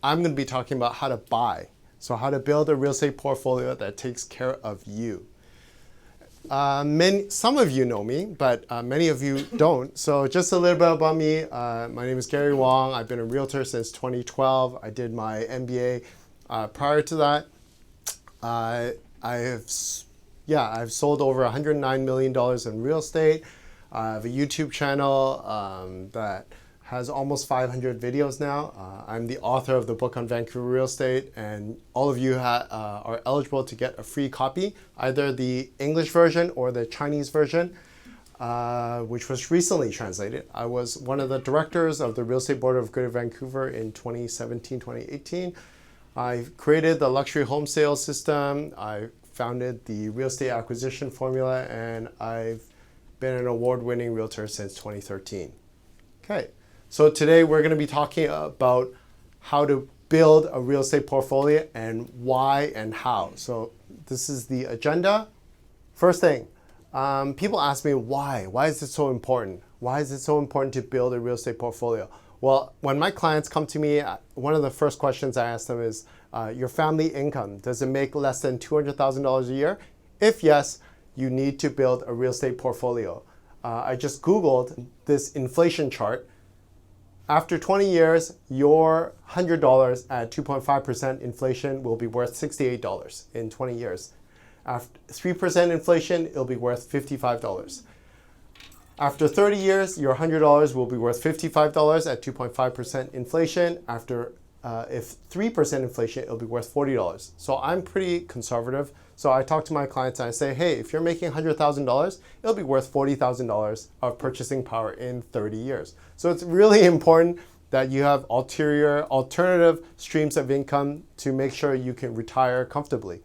I'm going to be talking about how to buy. So how to build a real estate portfolio that takes care of you. Some of you know me, but many of you don't. So just a little bit about me. My name is Gary Wong. I've been a realtor since 2012. I did my MBA prior to that. I've sold over $109 million in real estate. I have a YouTube channel that has almost 500 videos now. I'm the author of the book on Vancouver real estate, and all of you are eligible to get a free copy, either the English version or the Chinese version, which was recently translated. I was one of the directors of the Real Estate Board of Greater Vancouver in 2017, 2018. I created the luxury home sales system. I founded the real estate acquisition formula, and I've been an award-winning realtor since 2013. Okay. So today we're going to be talking about how to build a real estate portfolio and why and how. So this is the agenda. First thing, people ask me why. Why is it so important? Why is it so important to build a real estate portfolio? Well, when my clients come to me, one of the first questions I ask them is, your family income, does it make less than $200,000 a year? If yes, you need to build a real estate portfolio. I just Googled this inflation chart. After 20 years, your $100 at 2.5% inflation will be worth $68 in 20 years. After 3% inflation, it'll be worth $55. After 30 years, your $100 will be worth $55 at 2.5% inflation. After if 3% inflation, it'll be worth $40. So I'm pretty conservative. So I talk to my clients and I say, hey, if you're making $100,000, it'll be worth $40,000 of purchasing power in 30 years. So it's really important that you have alternative streams of income to make sure you can retire comfortably.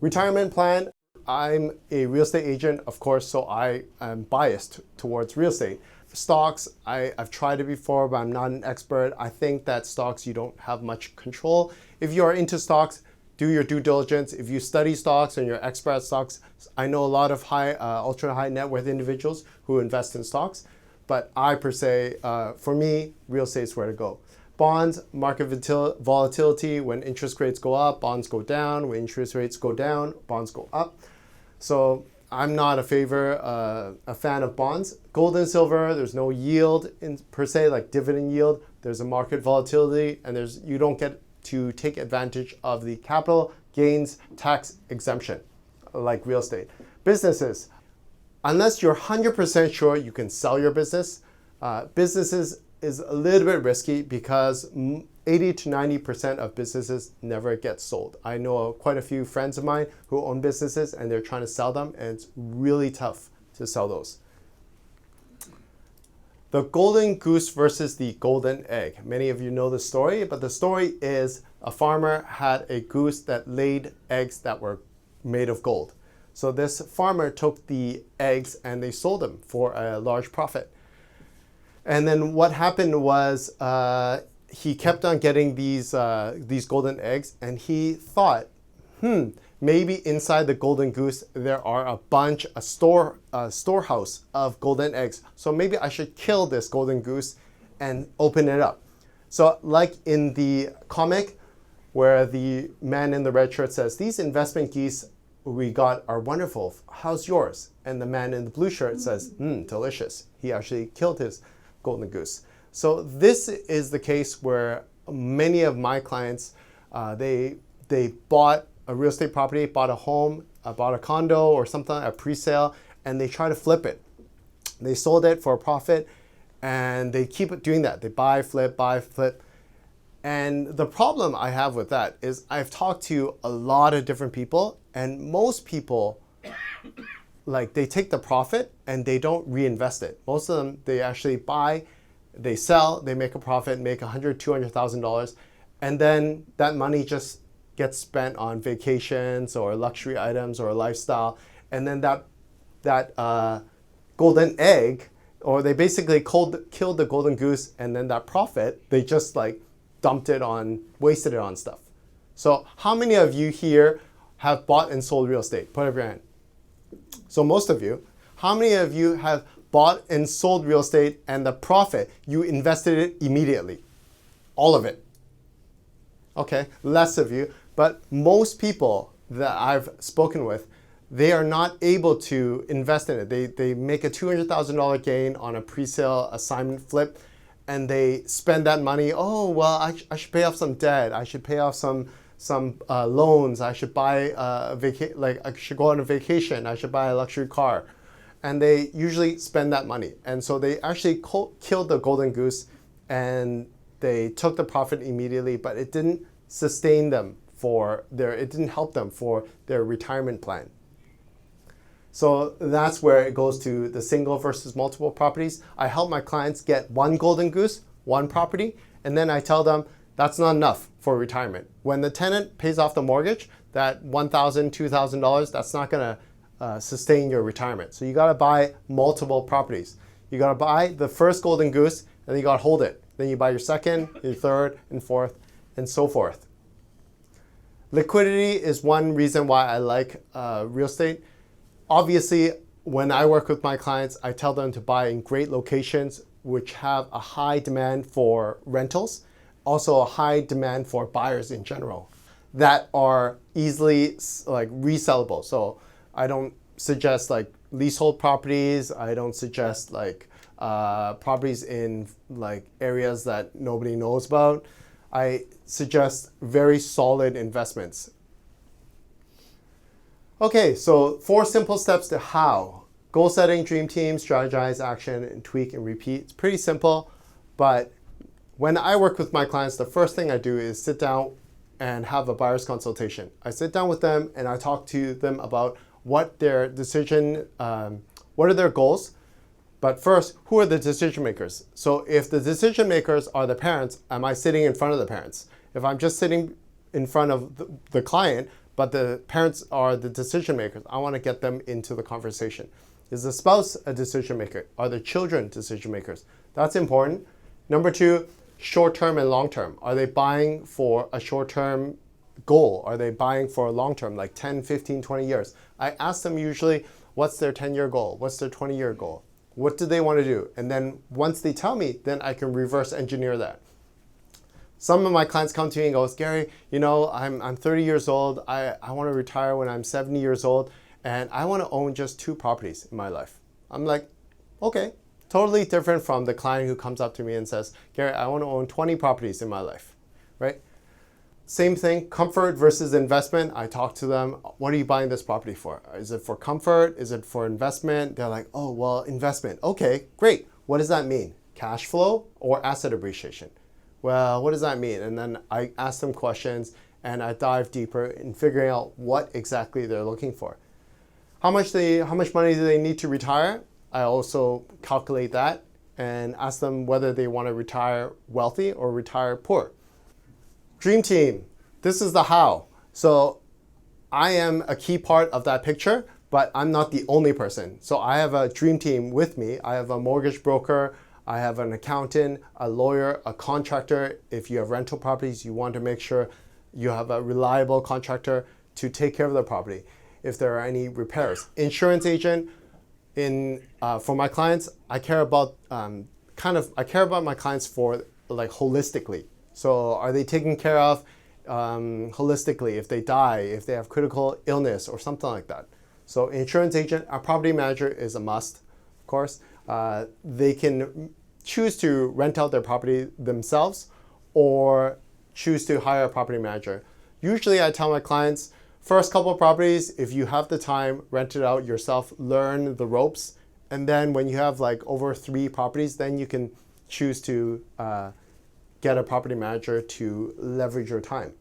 Retirement plan, I'm a real estate agent, of course, so I am biased towards real estate. Stocks, I've tried it before, but I'm not an expert. I think that stocks, you don't have much control. If you are into stocks, do your due diligence. If you study stocks and you're expert at stocks, I know a lot of ultra high net worth individuals who invest in stocks, but for me, real estate is where to go. Bonds, market volatility. When interest rates go up, bonds go down. When interest rates go down, bonds go up. So I'm not a fan of bonds. Gold and silver, there's no yield per se, like dividend yield. There's a market volatility, and you don't get to take advantage of the capital gains tax exemption, like real estate. Businesses, unless you're 100% sure you can sell your business, businesses is a little bit risky because 80 to 90% of businesses never get sold. I know quite a few friends of mine who own businesses and they're trying to sell them, and it's really tough to sell those. The golden goose versus the golden egg. Many of you know the story, but the story is a farmer had a goose that laid eggs that were made of gold. So this farmer took the eggs and they sold them for a large profit. And then what happened was he kept on getting these golden eggs, and he thought, maybe inside the golden goose there are a storehouse of golden eggs. So maybe I should kill this golden goose and open it up. So like in the comic where the man in the red shirt says, these investment geese we got are wonderful. How's yours? And the man in the blue shirt says, delicious. He actually killed his golden goose. So this is the case where many of my clients, they bought a real estate property, bought a home, bought a condo or something, a pre-sale, and they try to flip it. They sold it for a profit, and they keep doing that. They buy, flip. And the problem I have with that is I've talked to a lot of different people, and most people, they take the profit and they don't reinvest it. Most of them, they actually buy, they sell, they make a profit, make $100,000, $200,000, and then that money just gets spent on vacations or luxury items or lifestyle, and then that golden egg, or they basically killed the golden goose, and then that profit, they just wasted it on stuff. So how many of you here have bought and sold real estate? Put up your hand. So most of you. How many of you have bought and sold real estate and the profit, you invested it immediately? All of it. Okay, less of you, but most people that I've spoken with, they are not able to invest in it. They make a $200,000 gain on a pre-sale assignment flip, and they spend that money. Oh, well, I should pay off some debt. I should pay off some loans. I should buy I should go on a vacation. I should buy a luxury car. And they usually spend that money. And so they actually killed the golden goose, and they took the profit immediately, but it didn't sustain them it didn't help them for their retirement plan. So that's where it goes to the single versus multiple properties. I help my clients get one golden goose, one property, and then I tell them that's not enough for retirement. When the tenant pays off the mortgage, that $1,000, $2,000, that's not gonna sustain your retirement. So you gotta buy multiple properties. You gotta buy the first golden goose, and then you gotta hold it. Then you buy your second, your third, and fourth, and so forth. Liquidity is one reason why I like real estate. Obviously, when I work with my clients, I tell them to buy in great locations which have a high demand for rentals, also a high demand for buyers in general that are easily resellable. So I don't suggest leasehold properties. I don't suggest properties in areas that nobody knows about. I suggest very solid investments. Okay, so 4 simple steps to how. Goal setting, dream team, strategize, action, and tweak and repeat. It's pretty simple, but when I work with my clients, the first thing I do is sit down and have a buyer's consultation. I sit down with them and I talk to them about what their what are their goals. But first, who are the decision makers? So if the decision makers are the parents, am I sitting in front of the parents? If I'm just sitting in front of the client, but the parents are the decision makers, I want to get them into the conversation. Is the spouse a decision maker? Are the children decision makers? That's important. Number 2, short-term and long-term. Are they buying for a short-term goal? Are they buying for a long-term, like 10, 15, 20 years? I ask them usually, what's their 10-year goal? What's their 20-year goal? What do they want to do? And then once they tell me, then I can reverse engineer that. Some of my clients come to me and goes, Gary, I'm 30 years old. I want to retire when I'm 70 years old, and I want to own just 2 properties in my life. I'm like, okay, totally different from the client who comes up to me and says, Gary, I want to own 20 properties in my life, right? Same thing, comfort versus investment. I talk to them, what are you buying this property for? Is it for comfort? Is it for investment? They're like, oh, well, investment. Okay, great. What does that mean? Cash flow or asset appreciation? Well, what does that mean? And then I ask them questions and I dive deeper in figuring out what exactly they're looking for. How much money do they need to retire? I also calculate that and ask them whether they want to retire wealthy or retire poor. Dream team, this is the how. So I am a key part of that picture, but I'm not the only person. So I have a dream team with me. I have a mortgage broker, I have an accountant, a lawyer, a contractor. If you have rental properties, you want to make sure you have a reliable contractor to take care of the property if there are any repairs. Insurance agent, for my clients, I care about my clients for holistically. So are they taken care of holistically if they die, if they have critical illness or something like that? So insurance agent, a property manager is a must, of course. They can choose to rent out their property themselves or choose to hire a property manager. Usually I tell my clients, first couple of properties, if you have the time, rent it out yourself, learn the ropes. And then when you have over 3 properties, then you can choose to get a property manager to leverage your time.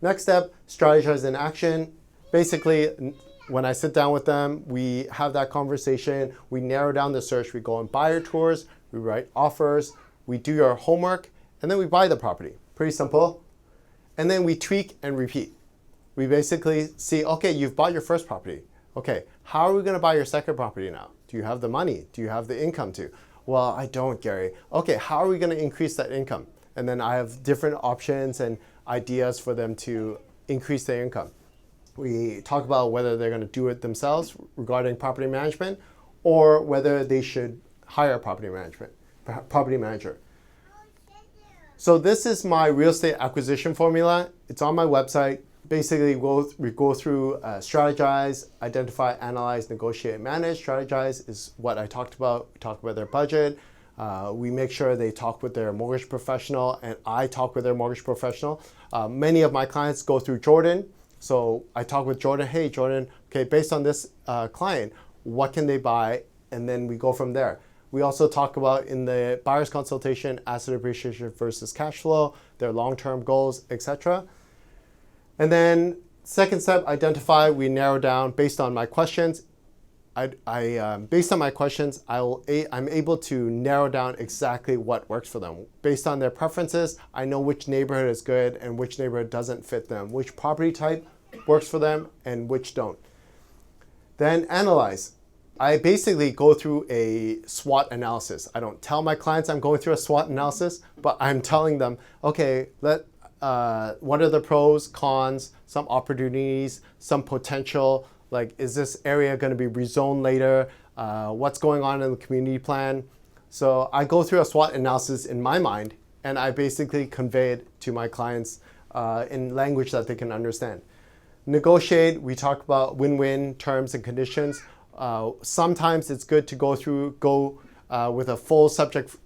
Next step, strategize in action. Basically, when I sit down with them, we have that conversation, we narrow down the search, we go on buyer tours, we write offers, we do your homework, and then we buy the property. Pretty simple. And then we tweak and repeat. We basically see, okay, you've bought your first property. Okay, how are we going to buy your second property now? Do you have the money? Do you have the income to? Well, I don't, Gary. Okay, how are we going to increase that income? And then I have different options and ideas for them to increase their income. We talk about whether they're going to do it themselves regarding property management or whether they should hire a property manager. So this is my real estate acquisition formula. It's on my website. Basically, we go through strategize, identify, analyze, negotiate, manage. Strategize is what I talked about. We talk about their budget. We make sure they talk with their mortgage professional, and I talk with their mortgage professional. Many of my clients go through Jordan. So I talk with Jordan. Hey, Jordan, okay, based on this client, what can they buy? And then we go from there. We also talk about in the buyer's consultation, asset appreciation versus cash flow, their long-term goals, etc. And then second step, identify, we narrow down based on my questions. Based on my questions, I'm able to narrow down exactly what works for them. Based on their preferences, I know which neighborhood is good and which neighborhood doesn't fit them, which property type works for them and which don't. Then analyze. I basically go through a SWOT analysis. I don't tell my clients I'm going through a SWOT analysis, but I'm telling them, okay, what are the pros, cons, some opportunities, some potential, like is this area going to be rezoned later? What's going on in the community plan? So I go through a SWOT analysis in my mind, and I basically convey it to my clients in language that they can understand. Negotiate, we talk about win-win terms and conditions. Sometimes it's good to go with a full subject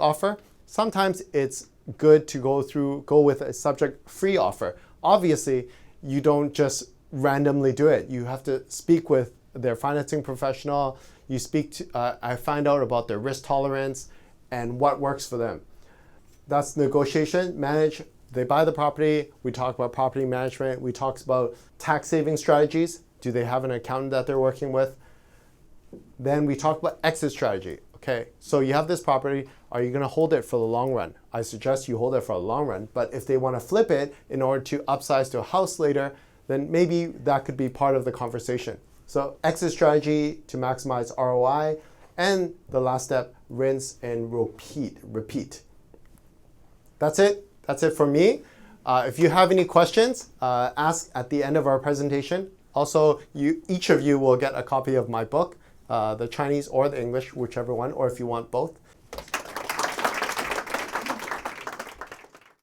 offer. Sometimes it's good to go with a subject-free offer. Obviously, you don't just randomly do it. You have to speak with their financing professional. I find out about their risk tolerance and what works for them. That's negotiation. Manage. They buy the property. We talk about property management. We talk about tax saving strategies. Do they have an accountant that they're working with? Then we talk about exit strategy. Okay, so you have this property. Are you going to hold it for the long run? I suggest you hold it for a long run. But if they want to flip it in order to upsize to a house later, then maybe that could be part of the conversation. So exit strategy to maximize ROI. And the last step, rinse and repeat. That's it. That's it for me. If you have any questions, ask at the end of our presentation. Also, each of you will get a copy of my book, the Chinese or the English, whichever one, or if you want both.